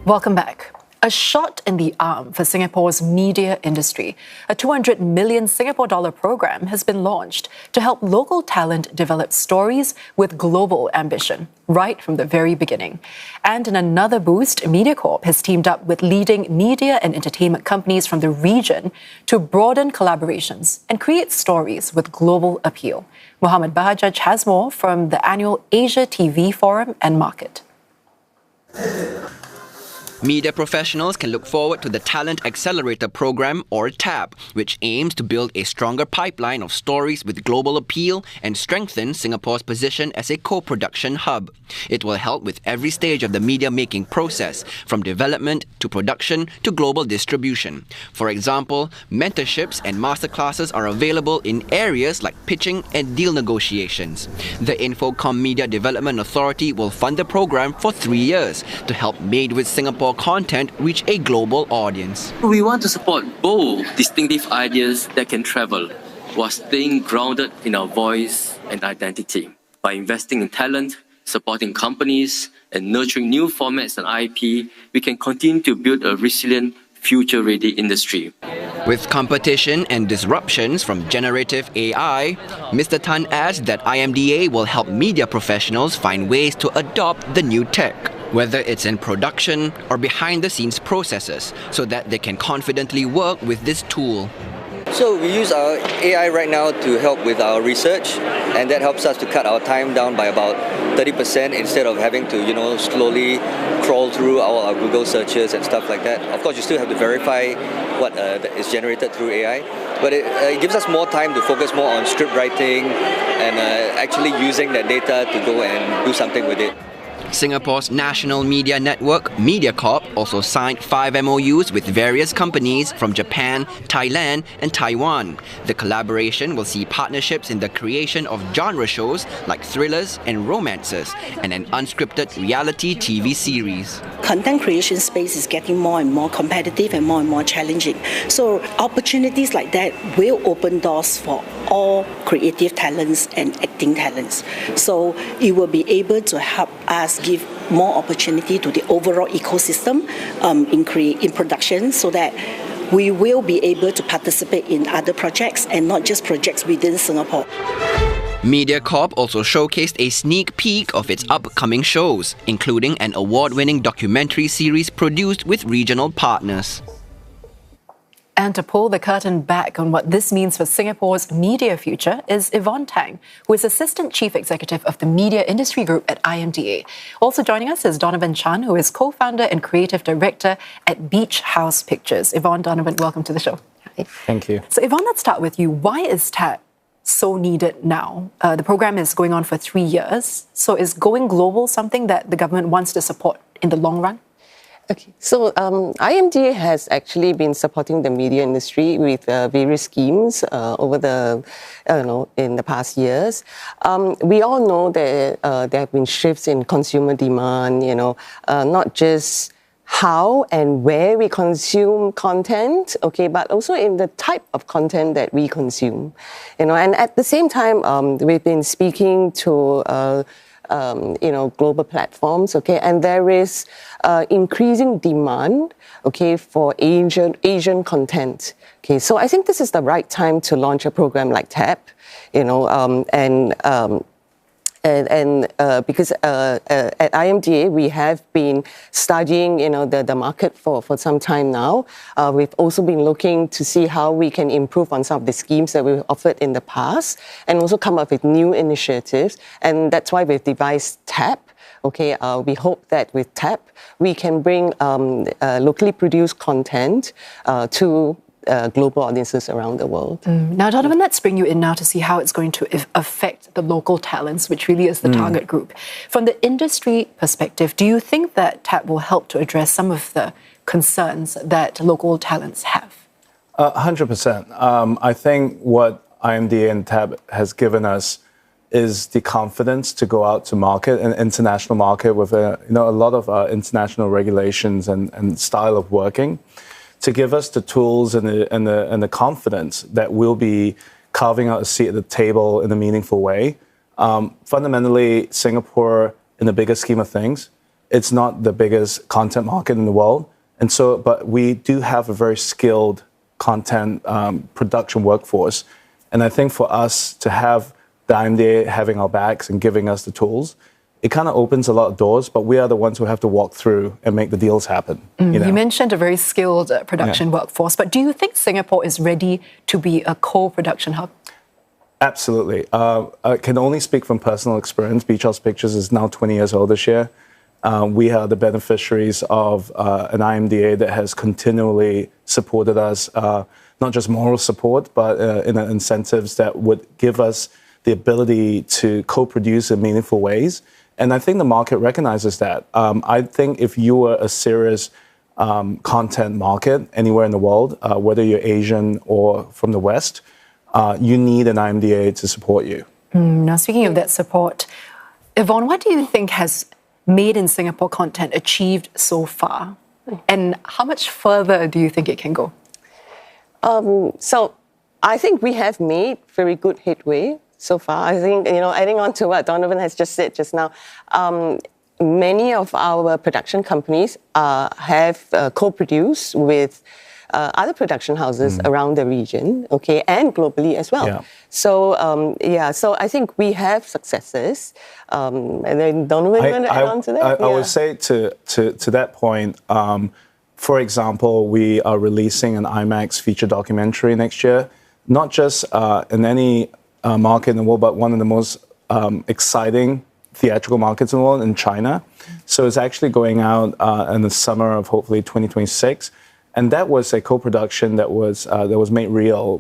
Welcome back. A shot in the arm for Singapore's media industry. A 200 million Singapore dollar program has been launched to help local talent develop stories with global ambition, right from the very beginning. And in another boost, Mediacorp has teamed up with leading media and entertainment companies from the region to broaden collaborations and create stories with global appeal. Mohammed Bahajjaj has more from the annual Asia TV Forum and Market. Media professionals can look forward to the Talent Accelerator Programme, or TAP, which aims to build a stronger pipeline of stories with global appeal and strengthen Singapore's position as a co-production hub. It will help with every stage of the media-making process, from development to production to global distribution. For example, mentorships and masterclasses are available in areas like pitching and deal negotiations. The Infocomm Media Development Authority will fund the programme for 3 years to help Made with Singapore content reach a global audience. We want to support bold, distinctive ideas that can travel while staying grounded in our voice and identity. By investing in talent, supporting companies, and nurturing new formats and IP, we can continue to build a resilient, future-ready industry. With competition and disruptions from generative AI, Mr. Tan adds that IMDA will help media professionals find ways to adopt the new tech, whether it's in production or behind-the-scenes processes, so that they can confidently work with this tool. So we use our AI right now to help with our research, and that helps us to cut our time down by about 30% instead of having to, slowly crawl through our Google searches and stuff like that. Of course, you still have to verify what is generated through AI, but it gives us more time to focus more on script writing and actually using that data to go and do something with it. Singapore's national media network, Mediacorp, also signed 5 MOUs with various companies from Japan, Thailand, and Taiwan. The collaboration will see partnerships in the creation of genre shows like thrillers and romances, and an unscripted reality TV series. Content creation space is getting more and more competitive and more challenging. So opportunities like that will open doors for all creative talents and acting talents. So it will be able to help us give more opportunity to the overall ecosystem in production, so that we will be able to participate in other projects and not just projects within Singapore. Mediacorp also showcased a sneak peek of its upcoming shows, including an award-winning documentary series produced with regional partners. And to pull the curtain back on what this means for Singapore's media future is Yvonne Tang, who is Assistant Chief Executive of the Media Industry Group at IMDA. Also joining us is Donovan Chan, who is co-founder and creative director at Beach House Pictures. Yvonne, Donovan, welcome to the show. Hi. Thank you. So Yvonne, let's start with you. Why is TAP so needed now? The program is going on for 3 years. So is going global something that the government wants to support in the long run? Okay, so IMDA has actually been supporting the media industry with various schemes over in the past years. We all know that there have been shifts in consumer demand, not just how and where we consume content, okay, but also in the type of content that we consume, and at the same time, we've been speaking to global platforms, okay, and there is increasing demand, okay, for Asian content, okay. So I think this is the right time to launch a program like TAP, because at IMDA we have been studying, the market for some time now. We've also been looking to see how we can improve on some of the schemes that we've offered in the past, and also come up with new initiatives. And that's why we've devised TAP. Okay, we hope that with TAP we can bring locally produced content to global audiences around the world. Now, Donovan, let's bring you in now to see how it's going to affect the local talents, which really is the target group. From the industry perspective, do you think that TAP will help to address some of the concerns that local talents have? 100%. I think what IMDA and TAP has given us is the confidence to go out to market, an international market with a lot of international regulations and style of working, to give us the tools and the confidence that we'll be carving out a seat at the table in a meaningful way. Fundamentally, Singapore, in the bigger scheme of things, it's not the biggest content market in the world. And so, but we do have a very skilled content production workforce. And I think for us to have the IMDA having our backs and giving us the tools, it kind of opens a lot of doors, but we are the ones who have to walk through and make the deals happen. You mentioned a very skilled production workforce, but do you think Singapore is ready to be a co-production hub? Absolutely. I can only speak from personal experience. Beach House Pictures is now 20 years old this year. We are the beneficiaries of an IMDA that has continually supported us, not just moral support, but in incentives that would give us the ability to co-produce in meaningful ways. And I think the market recognizes that. I think if you were a serious content market anywhere in the world, whether you're Asian or from the West, you need an IMDA to support you. Now, speaking of that support, Yvonne, what do you think has made in Singapore content achieved so far? And how much further do you think it can go? So I think we have made very good headway so far. I think, adding on to what Donovan has just said just now, many of our production companies have co-produced with other production houses around the region, and globally as well. Yeah. So, so I think we have successes. And then Donovan, you want to add on to that? I would say to that point, for example, we are releasing an IMAX feature documentary next year, not just in any market in the world, but one of the most exciting theatrical markets in the world, in China. So it's actually going out in the summer of hopefully 2026. And that was a co-production that was made real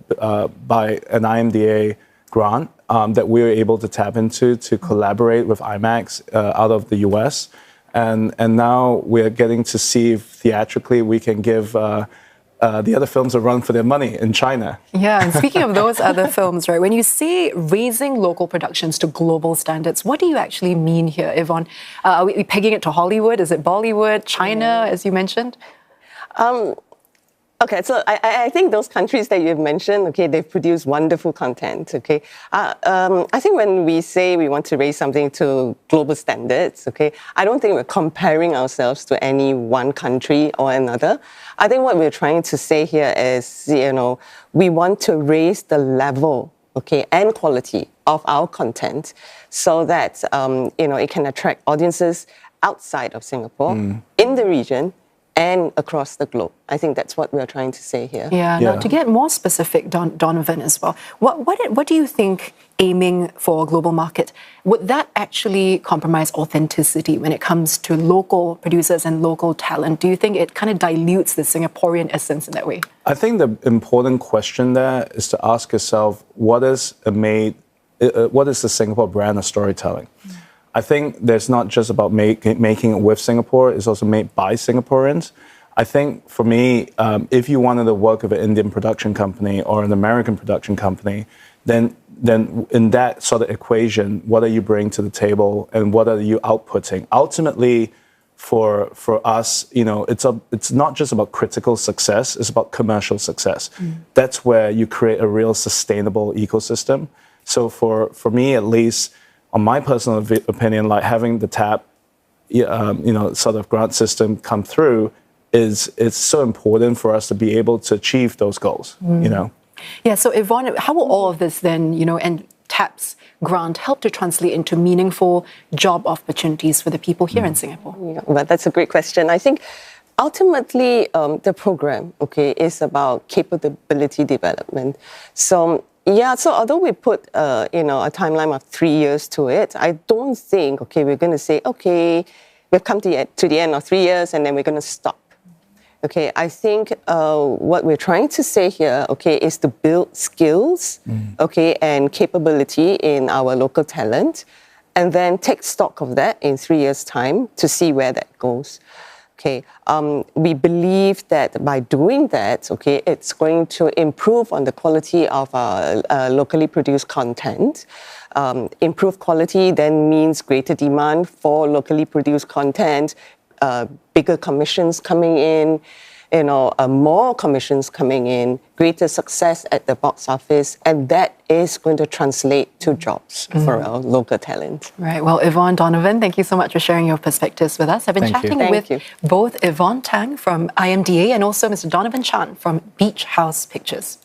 by an IMDA grant that we were able to tap into to collaborate with IMAX out of the US. And now we're getting to see if theatrically we can give the other films a run for their money in China. Yeah, and speaking of those other films, right, when you say raising local productions to global standards, what do you actually mean here, Yvonne? Are we pegging it to Hollywood? Is it Bollywood, China, as you mentioned? Okay, so I think those countries that you've mentioned, they've produced wonderful content, I think when we say we want to raise something to global standards, I don't think we're comparing ourselves to any one country or another. I think what we're trying to say here is, we want to raise the level, and quality of our content so that, it can attract audiences outside of Singapore, in the region, and across the globe. I think that's what we're trying to say here. Yeah. Now, to get more specific, Donovan, as well, what do you think aiming for a global market, would that actually compromise authenticity when it comes to local producers and local talent? Do you think it kind of dilutes the Singaporean essence in that way? I think the important question there is to ask yourself, what is the Singapore brand of storytelling? I think there's not just about making it with Singapore, it's also made by Singaporeans. I think for me, if you wanted to work with an Indian production company or an American production company, then in that sort of equation, what are you bringing to the table and what are you outputting? Ultimately, for us, it's not just about critical success, it's about commercial success. That's where you create a real sustainable ecosystem. So for me, at least, on my personal opinion, like having the TAP, sort of grant system come through is so important for us to be able to achieve those goals. Yeah. So Yvonne, how will all of this then, and TAP's grant help to translate into meaningful job opportunities for the people here in Singapore? Yeah, well, that's a great question. I think ultimately the program, is about capability development. So although we put, a timeline of 3 years to it, I don't think, we're going to say, we've come to the end of 3 years and then we're going to stop. I think what we're trying to say here, is to build skills, and capability in our local talent, and then take stock of that in 3 years' time to see where that goes. We believe that by doing that, it's going to improve on the quality of our locally produced content. Improved quality then means greater demand for locally produced content, bigger commissions coming in, more commissions coming in, greater success at the box office, and that is going to translate to jobs for our local talent. Right. Well, Yvonne, Donovan, thank you so much for sharing your perspectives with us. I've been Thank you. chatting with Thank you. both Yvonne Tang from IMDA and also Mr. Donovan Chan from Beach House Pictures.